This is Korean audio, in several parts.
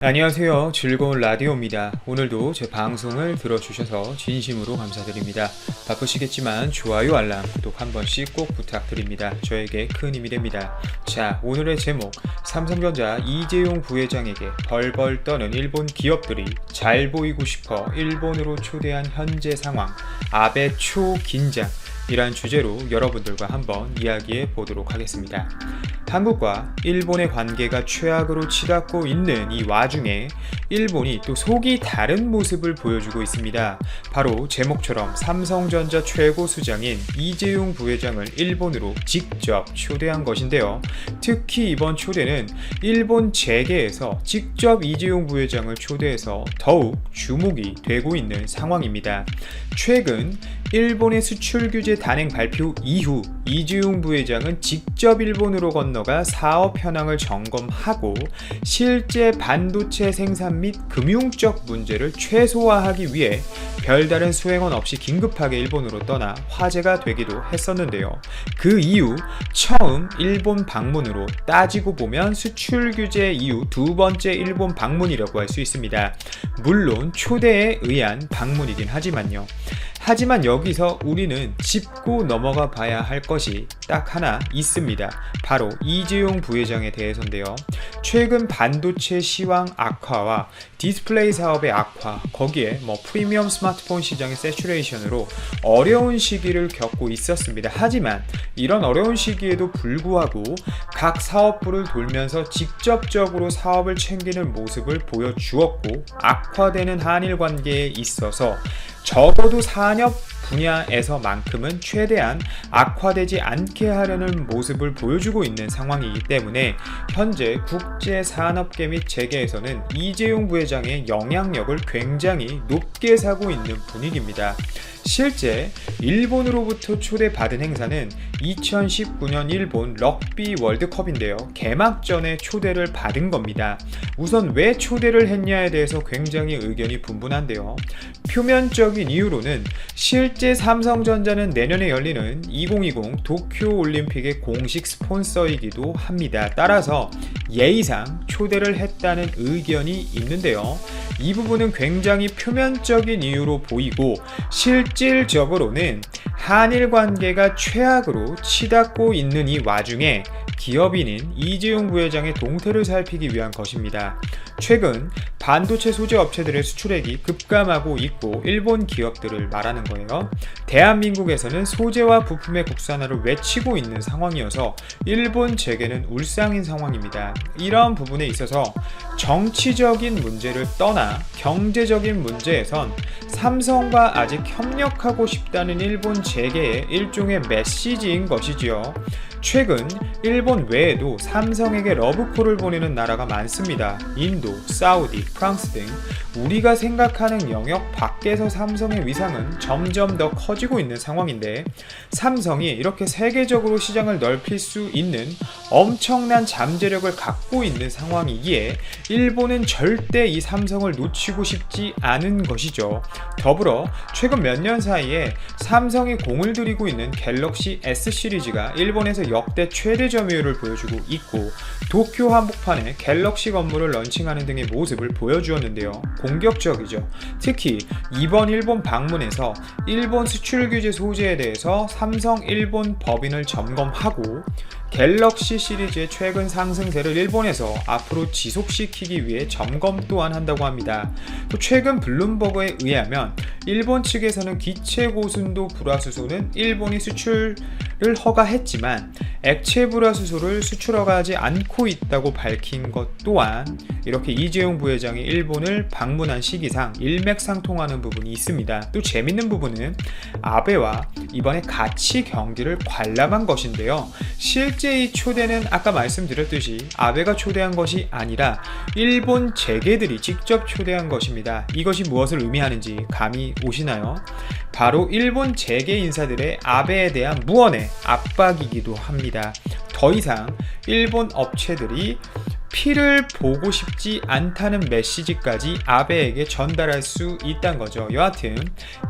안녕하세요. 즐거운 라디오입니다. 오늘도 제 방송을 들어주셔서 진심으로 감사드립니다. 바쁘시겠지만 좋아요, 알람, 구독 한 번씩 꼭 부탁드립니다. 저에게 큰 힘이 됩니다. 자, 오늘의 제목, 삼성전자 이재용 부회장에게 벌벌 떠는 일본 기업들이 잘 보이고 싶어 일본으로 초대한 현재 상황, 아베 초긴장, 이란 주제로 여러분들과 한번 이야기해 보도록 하겠습니다. 한국과 일본의 관계가 최악으로 치닫고 있는 이 와중에 일본이 또 속이 다른 모습을 보여주고 있습니다. 바로 제목처럼 삼성전자 최고 수장인 이재용 부회장을 일본으로 직접 초대한 것인데요. 특히 이번 초대는 일본 재계에서 직접 이재용 부회장을 초대해서 더욱 주목이 되고 있는 상황입니다. 최근 일본의 수출 규제 단행 발표 이후 이재용 부회장은 직접 일본으로 건너가 사업 현황을 점검하고 실제 반도체 생산 및 금융적 문제를 최소화하기 위해 별다른 수행원 없이 긴급하게 일본으로 떠나 화제가 되기도 했었는데요. 그 이후 처음 일본 방문으로 따지고 보면 수출 규제 이후 두 번째 일본 방문이라고 할 수 있습니다. 물론 초대에 의한 방문이긴 하지만요. 하지만 여기서 우리는 짚고 넘어가 봐야 할 것이 딱 하나 있습니다. 바로 이재용 부회장에 대해서인데요. 최근 반도체 시황 악화와 디스플레이 사업의 악화, 거기에 프리미엄 스마트폰 시장의 세츄레이션으로 어려운 시기를 겪고 있었습니다. 하지만 이런 어려운 시기에도 불구하고 각 사업부를 돌면서 직접적으로 사업을 챙기는 모습을 보여주었고, 악화되는 한일 관계에 있어서 적어도 산업 분야에서만큼은 최대한 악화되지 않게 하려는 모습을 보여주고 있는 상황이기 때문에 현재 국제산업계 및 재계에서는 이재용 부회장의 영향력을 굉장히 높게 사고 있는 분위기입니다. 실제 일본으로부터 초대받은 행사는 2019년 일본 럭비 월드컵인데요. 개막전에 초대를 받은 겁니다. 우선 왜 초대를 했냐에 대해서 굉장히 의견이 분분한데요. 표면적인 이유로는 실제 삼성전자는 내년에 열리는 2020 도쿄 올림픽의 공식 스폰서이기도 합니다. 따라서 예의상 초대를 했다는 의견이 있는데요. 이 부분은 굉장히 표면적인 이유로 보이고, 실질적으로는 한일 관계가 최악으로 치닫고 있는 이 와중에 기업인인 이재용 부회장의 동태를 살피기 위한 것입니다. 최근 반도체 소재 업체들의 수출액이 급감하고 있고 일본 기업들을 말하는 거예요. 대한민국에서는 소재와 부품의 국산화를 외치고 있는 상황이어서 일본 재계는 울상인 상황입니다. 이러한 부분에 있어서 정치적인 문제를 떠나 경제적인 문제에선 삼성과 아직 협력하고 싶다는 일본 재계의 일종의 메시지인 것이지요. 최근 일본 외에도 삼성에게 러브콜을 보내는 나라가 많습니다. 인도, 사우디, 프랑스 등 우리가 생각하는 영역 밖에서 삼성의 위상은 점점 더 커지고 있는 상황인데, 삼성이 이렇게 세계적으로 시장을 넓힐 수 있는 엄청난 잠재력을 갖고 있는 상황이기에 일본은 절대 이 삼성을 놓치고 싶지 않은 것이죠. 더불어 최근 몇 년 사이에 삼성이 공을 들이고 있는 갤럭시 S 시리즈가 일본에서 역대 최대 점유율을 보여주고 있고, 도쿄 한복판에 갤럭시 건물을 런칭하는 등의 모습을 보여주었는데요. 공격적이죠. 특히 이번 일본 방문에서 일본 수출 규제 소재에 대해서 삼성 일본 법인을 점검하고 갤럭시 시리즈의 최근 상승세를 일본에서 앞으로 지속시키기 위해 점검 또한 한다고 합니다. 또 최근 블룸버그에 의하면 일본 측에서는 기체 고순도 불화수소는 일본이 수출을 허가했지만 액체 불화수소를 수출 허가하지 않고 있다고 밝힌 것 또한 이렇게 이재용 부회장이 일본을 방문한 시기상 일맥상통하는 부분이 있습니다. 또 재밌는 부분은 아베와 이번에 같이 경기를 관람한 것인데요. 실제 이 초대는 아까 말씀드렸듯이 아베가 초대한 것이 아니라 일본 재계들이 직접 초대한 것입니다. 이것이 무엇을 의미하는지 감이 오시나요? 바로 일본 재계 인사들의 아베에 대한 무언의 압박이기도 합니다. 더 이상 일본 업체들이 피를 보고 싶지 않다는 메시지까지 아베에게 전달할 수 있다는 거죠. 여하튼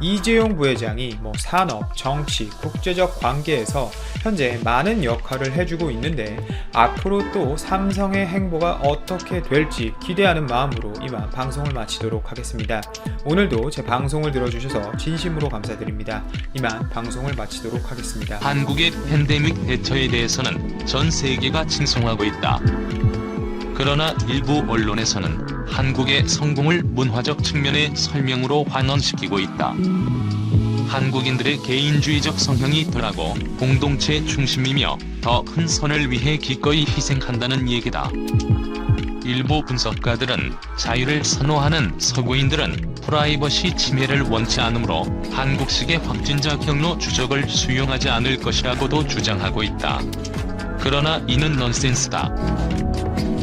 이재용 부회장이 산업, 정치, 국제적 관계에서 현재 많은 역할을 해주고 있는데 앞으로 또 삼성의 행보가 어떻게 될지 기대하는 마음으로 이만 방송을 마치도록 하겠습니다. 오늘도 제 방송을 들어주셔서 진심으로 감사드립니다. 이만 방송을 마치도록 하겠습니다. 한국의 팬데믹 대처에 대해서는 전 세계가 칭송하고 있다. 그러나 일부 언론에서는 한국의 성공을 문화적 측면의 설명으로 환원시키고 있다. 한국인들의 개인주의적 성향이 덜하고 공동체 중심이며 더 큰 선을 위해 기꺼이 희생한다는 얘기다. 일부 분석가들은 자유를 선호하는 서구인들은 프라이버시 침해를 원치 않으므로 한국식의 확진자 경로 추적을 수용하지 않을 것이라고도 주장하고 있다. 그러나 이는 넌센스다.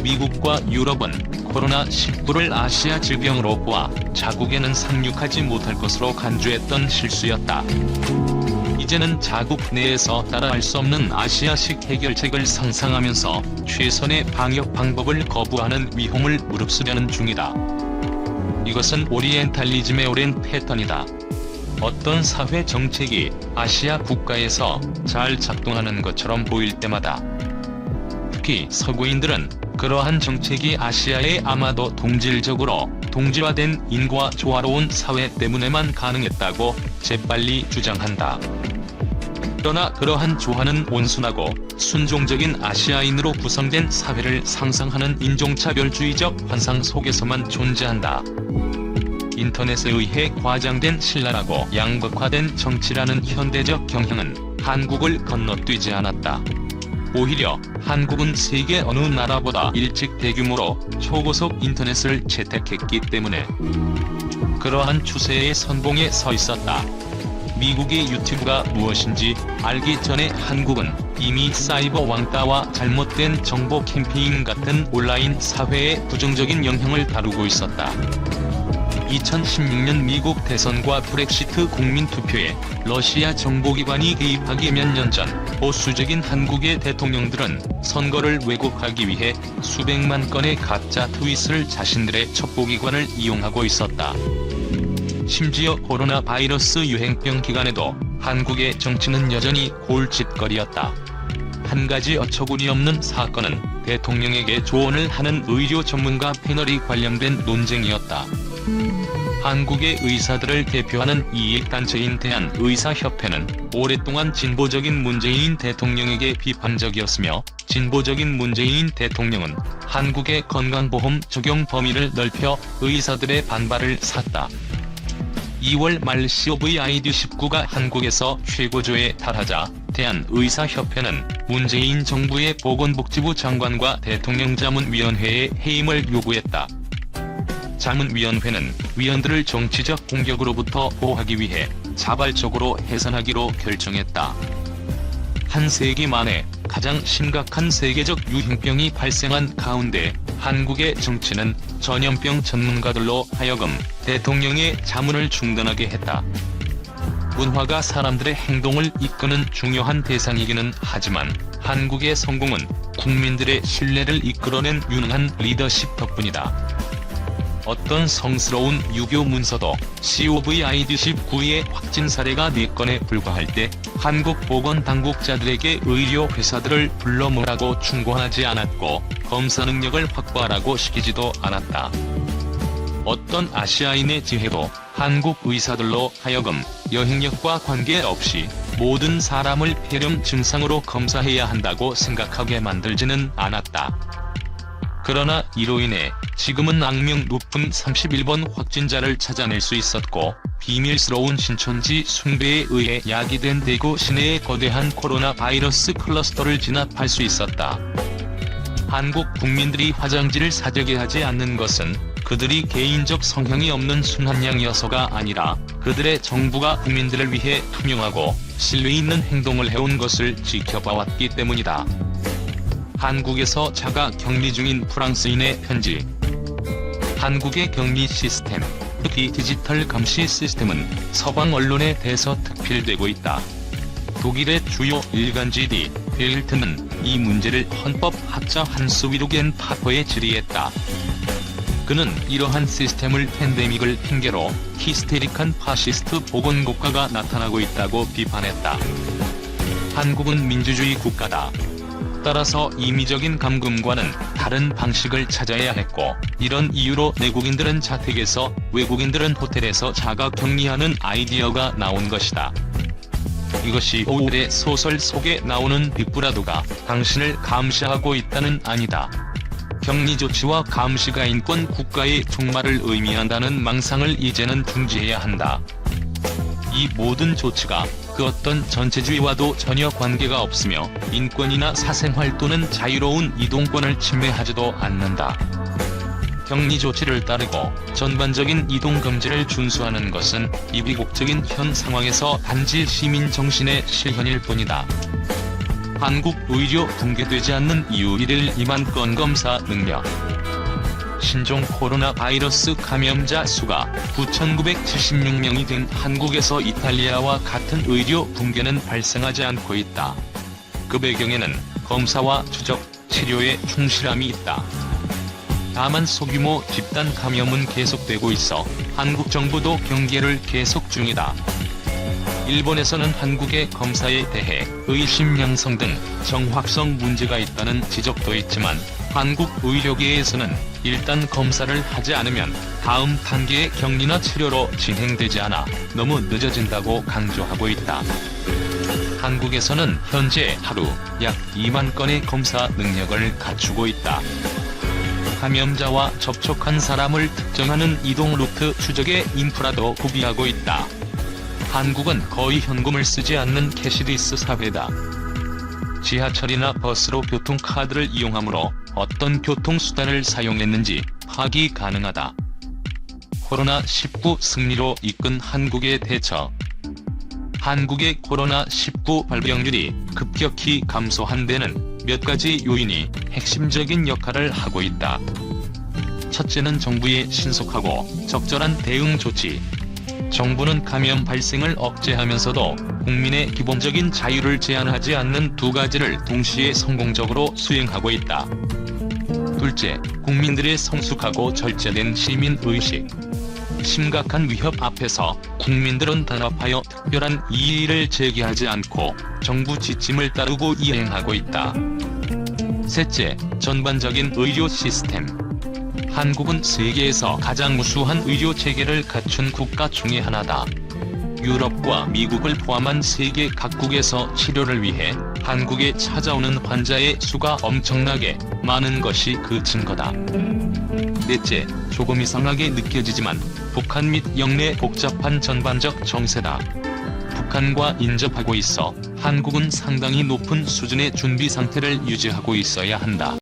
미국과 유럽은 코로나19를 아시아 질병으로 보아 자국에는 상륙하지 못할 것으로 간주했던 실수였다. 이제는 자국 내에서 따라할 수 없는 아시아식 해결책을 상상하면서 최선의 방역 방법을 거부하는 위험을 무릅쓰려는 중이다. 이것은 오리엔탈리즘의 오랜 패턴이다. 어떤 사회 정책이 아시아 국가에서 잘 작동하는 것처럼 보일 때마다 특히 서구인들은 그러한 정책이 아시아에 아마도 동질화된 인구와 조화로운 사회 때문에만 가능했다고 재빨리 주장한다. 그러나 그러한 조화는 온순하고 순종적인 아시아인으로 구성된 사회를 상상하는 인종차별주의적 환상 속에서만 존재한다. 인터넷에 의해 과장된 신랄하고 양극화된 정치라는 현대적 경향은 한국을 건너뛰지 않았다. 오히려 한국은 세계 어느 나라보다 일찍 대규모로 초고속 인터넷을 채택했기 때문에 그러한 추세의 선봉에 서 있었다. 미국의 유튜브가 무엇인지 알기 전에 한국은 이미 사이버 왕따와 잘못된 정보 캠페인 같은 온라인 사회의 부정적인 영향을 다루고 있었다. 2016년 미국 대선과 브렉시트 국민투표에 러시아 정보기관이 개입하기 몇 년 전 보수적인 한국의 대통령들은 선거를 왜곡하기 위해 수백만 건의 가짜 트윗을 자신들의 첩보기관을 이용하고 있었다. 심지어 코로나 바이러스 유행병 기간에도 한국의 정치는 여전히 골칫거리였다. 한 가지 어처구니 없는 사건은 대통령에게 조언을 하는 의료 전문가 패널이 관련된 논쟁이었다. 한국의 의사들을 대표하는 이익단체인 대한의사협회는 오랫동안 진보적인 문재인 대통령에게 비판적이었으며 진보적인 문재인 대통령은 한국의 건강보험 적용 범위를 넓혀 의사들의 반발을 샀다. 2월 말 COVID-19가 한국에서 최고조에 달하자 대한의사협회는 문재인 정부의 보건복지부 장관과 대통령 자문위원회에 해임을 요구했다. 자문위원회는 위원들을 정치적 공격으로부터 보호하기 위해 자발적으로 해산하기로 결정했다. 한 세기 만에 가장 심각한 세계적 유행병이 발생한 가운데 한국의 정치는 전염병 전문가들로 하여금 대통령의 자문을 중단하게 했다. 문화가 사람들의 행동을 이끄는 중요한 대상이기는 하지만 한국의 성공은 국민들의 신뢰를 이끌어낸 유능한 리더십 덕분이다. 어떤 성스러운 유교 문서도 COVID-19의 확진 사례가 4건에 불과할 때 한국 보건당국자들에게 의료 회사들을 불러 모으라고 충고하지 않았고 검사 능력을 확보하라고 시키지도 않았다. 어떤 아시아인의 지혜도 한국 의사들로 하여금 여행력과 관계없이 모든 사람을 폐렴 증상으로 검사해야 한다고 생각하게 만들지는 않았다. 그러나 이로 인해 지금은 악명 높은 31번 확진자를 찾아낼 수 있었고 비밀스러운 신천지 숭배에 의해 야기된 대구 시내의 거대한 코로나 바이러스 클러스터를 진압할 수 있었다. 한국 국민들이 화장지를 사재게 하지 않는 것은 그들이 개인적 성향이 없는 순한 양이어서가 아니라 그들의 정부가 국민들을 위해 투명하고 신뢰 있는 행동을 해온 것을 지켜봐왔기 때문이다. 한국에서 자가 격리 중인 프랑스인의 편지. 한국의 격리 시스템, 특히 디지털 감시 시스템은 서방 언론에 대해서 특필되고 있다. 독일의 주요 일간지 디 벨트는 이 문제를 헌법학자 한스위로 겐 파퍼에 질의했다. 그는 이러한 시스템을 팬데믹을 핑계로 히스테릭한 파시스트 보건국가가 나타나고 있다고 비판했다. 한국은 민주주의 국가다. 따라서 임의적인 감금과는 다른 방식을 찾아야 했고, 이런 이유로 내국인들은 자택에서, 외국인들은 호텔에서 자가 격리하는 아이디어가 나온 것이다. 이것이 오웰의 소설 속에 나오는 빅브라더가 당신을 감시하고 있다는 아니다. 격리 조치와 감시가 인권 국가의 종말을 의미한다는 망상을 이제는 중지해야 한다. 이 모든 조치가 그 어떤 전체주의와도 전혀 관계가 없으며 인권이나 사생활 또는 자유로운 이동권을 침해하지도 않는다. 격리 조치를 따르고 전반적인 이동 금지를 준수하는 것은 이 비극적인 현 상황에서 단지 시민 정신의 실현일 뿐이다. 한국 의료 붕괴되지 않는 이유 1일 2만 건 검사 능력. 신종 코로나 바이러스 감염자 수가 9,976명이 된 한국에서 이탈리아와 같은 의료 붕괴는 발생하지 않고 있다. 그 배경에는 검사와 추적, 치료에 충실함이 있다. 다만 소규모 집단 감염은 계속되고 있어 한국 정부도 경계를 계속 중이다. 일본에서는 한국의 검사에 대해 의심 양성 등 정확성 문제가 있다는 지적도 있지만 한국 의료계에서는 일단 검사를 하지 않으면 다음 단계의 격리나 치료로 진행되지 않아 너무 늦어진다고 강조하고 있다. 한국에서는 현재 하루 약 2만 건의 검사 능력을 갖추고 있다. 감염자와 접촉한 사람을 특정하는 이동 루트 추적의 인프라도 구비하고 있다. 한국은 거의 현금을 쓰지 않는 캐시리스 사회다. 지하철이나 버스로 교통카드를 이용하므로 어떤 교통수단을 사용했는지 파악이 가능하다. 코로나19 승리로 이끈 한국의 대처. 한국의 코로나19 발병률이 급격히 감소한 데는 몇 가지 요인이 핵심적인 역할을 하고 있다. 첫째는 정부의 신속하고 적절한 대응 조치. 정부는 감염 발생을 억제하면서도 국민의 기본적인 자유를 제한하지 않는 두 가지를 동시에 성공적으로 수행하고 있다. 둘째, 국민들의 성숙하고 절제된 시민의식. 심각한 위협 앞에서 국민들은 단합하여 특별한 이의를 제기하지 않고 정부 지침을 따르고 이행하고 있다. 셋째, 전반적인 의료 시스템. 한국은 세계에서 가장 우수한 의료 체계를 갖춘 국가 중에 하나다. 유럽과 미국을 포함한 세계 각국에서 치료를 위해 한국에 찾아오는 환자의 수가 엄청나게 많은 것이 그 증거다. 넷째, 조금 이상하게 느껴지지만 북한 및 영내 복잡한 전반적 정세다. 북한과 인접하고 있어 한국은 상당히 높은 수준의 준비 상태를 유지하고 있어야 한다.